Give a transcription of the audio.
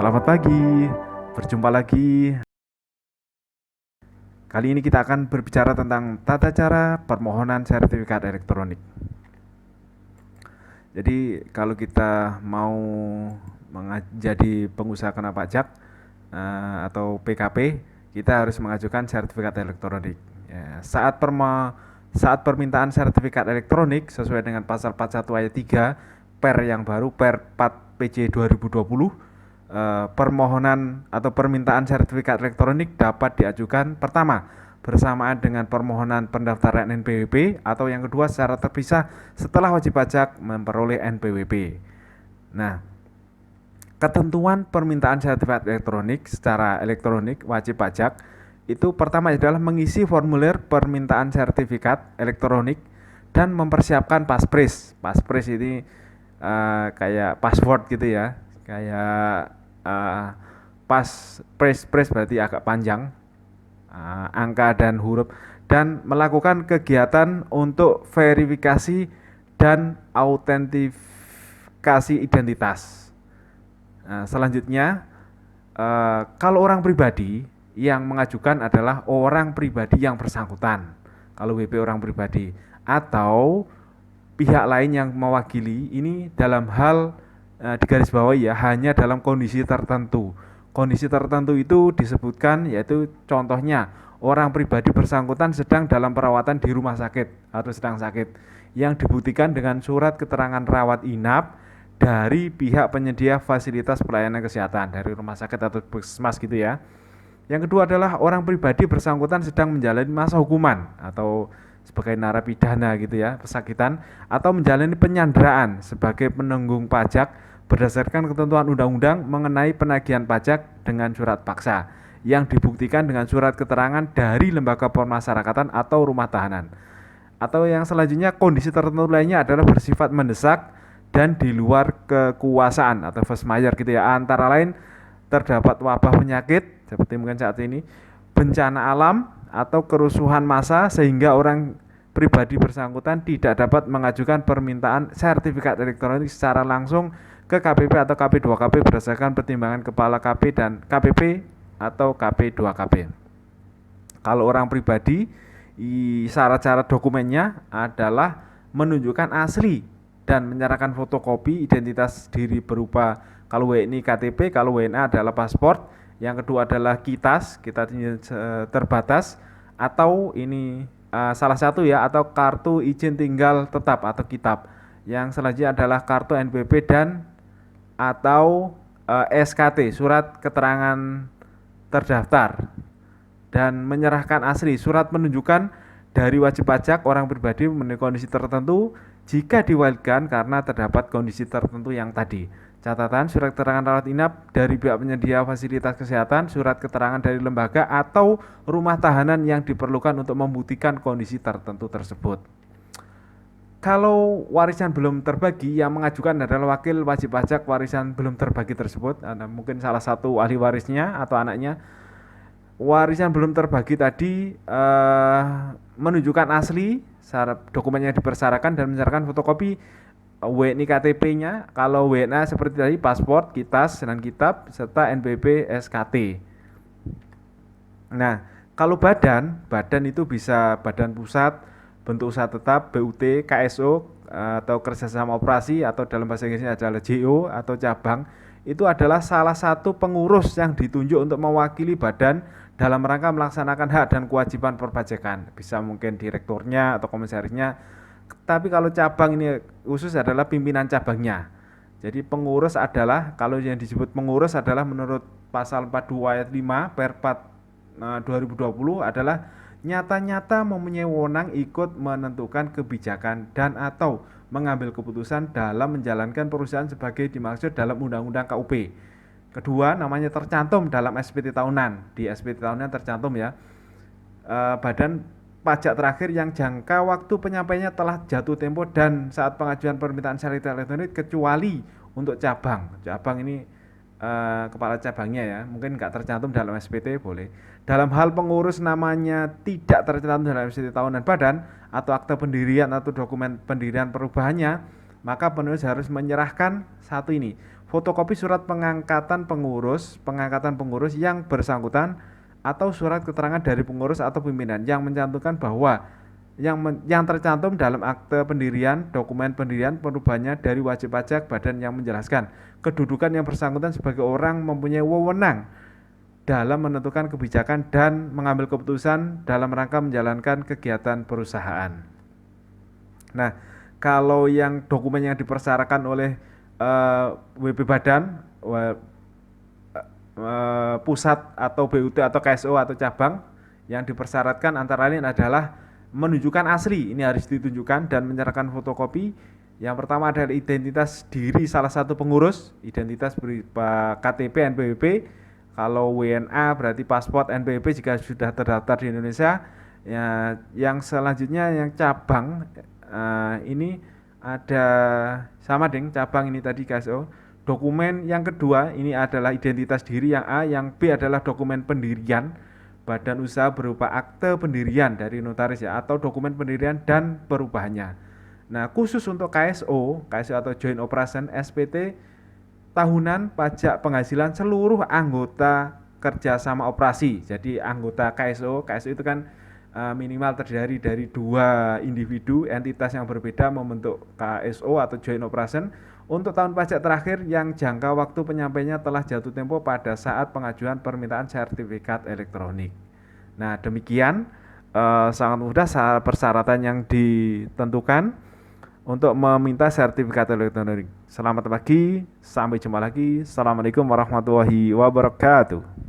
Selamat pagi, berjumpa lagi. Kali ini kita akan berbicara tentang tata cara permohonan sertifikat elektronik. Jadi kalau kita mau menjadi pengusaha kena pajak atau PKP, kita harus mengajukan sertifikat elektronik. Ya, saat permintaan sertifikat elektronik sesuai dengan pasal 41 ayat 3 Per yang baru Per 4 PJ 2020, permohonan atau permintaan sertifikat elektronik dapat diajukan pertama bersamaan dengan permohonan pendaftaran NPWP atau yang kedua secara terpisah setelah wajib pajak memperoleh NPWP. Nah, ketentuan permintaan sertifikat elektronik secara elektronik wajib pajak itu pertama adalah mengisi formulir permintaan sertifikat elektronik dan mempersiapkan paspres. Paspres ini kayak password gitu ya, kayak paspres berarti agak panjang, angka dan huruf, dan melakukan kegiatan untuk verifikasi dan autentikasi identitas. Selanjutnya, kalau orang pribadi yang mengajukan adalah orang pribadi yang bersangkutan, kalau WP orang pribadi, atau pihak lain yang mewakili ini dalam hal digarisbawahi ya, hanya dalam kondisi tertentu. Kondisi tertentu itu disebutkan yaitu contohnya orang pribadi bersangkutan sedang dalam perawatan di rumah sakit atau sedang sakit yang dibuktikan dengan surat keterangan rawat inap dari pihak penyedia fasilitas pelayanan kesehatan dari rumah sakit atau puskesmas gitu ya. Yang kedua adalah orang pribadi bersangkutan sedang menjalani masa hukuman atau sebagai narapidana gitu ya, pesakitan, atau menjalani penyanderaan sebagai penanggung pajak berdasarkan ketentuan undang-undang mengenai penagihan pajak dengan surat paksa yang dibuktikan dengan surat keterangan dari lembaga pemasyarakatan atau rumah tahanan. Atau yang selanjutnya kondisi tertentu lainnya adalah bersifat mendesak dan di luar kekuasaan atau force majeure gitu ya, antara lain terdapat wabah penyakit seperti mungkin saat ini, bencana alam atau kerusuhan massa sehingga orang pribadi bersangkutan tidak dapat mengajukan permintaan sertifikat elektronik secara langsung ke KPP atau KP2KP berdasarkan pertimbangan kepala KP dan KPP atau KP2KP. Kalau orang pribadi, syarat-syarat dokumennya adalah menunjukkan asli dan menyerahkan fotokopi identitas diri berupa kalau WNI KTP, kalau WNA adalah paspor, yang kedua adalah kitas terbatas, atau ini salah satu ya, atau kartu izin tinggal tetap atau kitab. Yang selanjutnya adalah kartu NPWP dan atau SKT, surat keterangan terdaftar, dan menyerahkan asli surat menunjukkan dari wajib pajak orang pribadi memenuhi kondisi tertentu jika diwajibkan karena terdapat kondisi tertentu yang tadi. Catatan surat keterangan rawat inap dari pihak penyedia fasilitas kesehatan, surat keterangan dari lembaga atau rumah tahanan yang diperlukan untuk membuktikan kondisi tertentu tersebut. Kalau warisan belum terbagi, yang mengajukan adalah wakil wajib pajak warisan belum terbagi tersebut, mungkin salah satu ahli warisnya atau anaknya. Warisan belum terbagi tadi menunjukkan asli dokumen yang dipersyaratkan dan menyerahkan fotokopi WNI KTP-nya, kalau WNA seperti tadi paspor, kitas, dan kitab, serta NPWP SKT. Nah, kalau badan itu bisa badan pusat, bentuk usaha tetap, BUT, KSO, atau kerjasama operasi, atau dalam bahasa Inggrisnya adalah JO atau cabang. Itu adalah salah satu pengurus yang ditunjuk untuk mewakili badan dalam rangka melaksanakan hak dan kewajiban perpajakan. Bisa mungkin direkturnya atau komisarisnya. Tapi kalau cabang ini khusus adalah pimpinan cabangnya. Jadi pengurus adalah, kalau yang disebut pengurus adalah menurut pasal 42 ayat 5 Per 4 2020 adalah nyata-nyata mempunyai wewenang ikut menentukan kebijakan dan atau mengambil keputusan dalam menjalankan perusahaan sebagai dimaksud dalam Undang-Undang KUP. Kedua, namanya tercantum dalam SPT tahunan. Di SPT tahunan tercantum ya, badan pajak terakhir yang jangka waktu penyampaiannya telah jatuh tempo dan saat pengajuan permintaan sertifikat elektronik kecuali untuk cabang. Cabang ini kepala cabangnya ya, mungkin nggak tercantum dalam SPT boleh. Dalam hal pengurus namanya tidak tercantum dalam SPT tahunan badan atau akte pendirian atau dokumen pendirian perubahannya, maka penulis harus menyerahkan satu ini, fotokopi surat pengangkatan pengurus yang bersangkutan atau surat keterangan dari pengurus atau pimpinan yang mencantumkan bahwa yang tercantum dalam akte pendirian, dokumen pendirian perubahannya dari wajib pajak badan yang menjelaskan kedudukan yang bersangkutan sebagai orang mempunyai wewenang dalam menentukan kebijakan dan mengambil keputusan dalam rangka menjalankan kegiatan perusahaan. Nah, kalau yang dokumen yang dipersyaratkan oleh WP Badan, pusat atau BUT atau KSO atau cabang yang dipersyaratkan antara lain adalah menunjukkan asli, ini harus ditunjukkan dan menyerahkan fotokopi. Yang pertama adalah identitas diri salah satu pengurus, identitas berupa KTP, NPWP. Kalau WNA berarti paspor, NPWP jika sudah terdaftar di Indonesia. Ya, yang selanjutnya yang cabang ini ada sama dengan cabang ini tadi KSO. Dokumen yang kedua ini adalah identitas diri yang A, yang B adalah dokumen pendirian badan usaha berupa akte pendirian dari notaris ya, atau dokumen pendirian dan perubahannya. Nah, khusus untuk KSO atau Joint Operation SPT tahunan pajak penghasilan seluruh anggota kerjasama operasi. Jadi anggota KSO itu kan minimal terdiri dari 2 individu entitas yang berbeda membentuk KSO atau Joint Operation untuk tahun pajak terakhir yang jangka waktu penyampaiannya telah jatuh tempo pada saat pengajuan permintaan sertifikat elektronik. Nah, demikian sangat mudah persyaratan yang ditentukan untuk meminta sertifikat elektronik. Selamat pagi, sampai jumpa lagi. Assalamualaikum warahmatullahi wabarakatuh.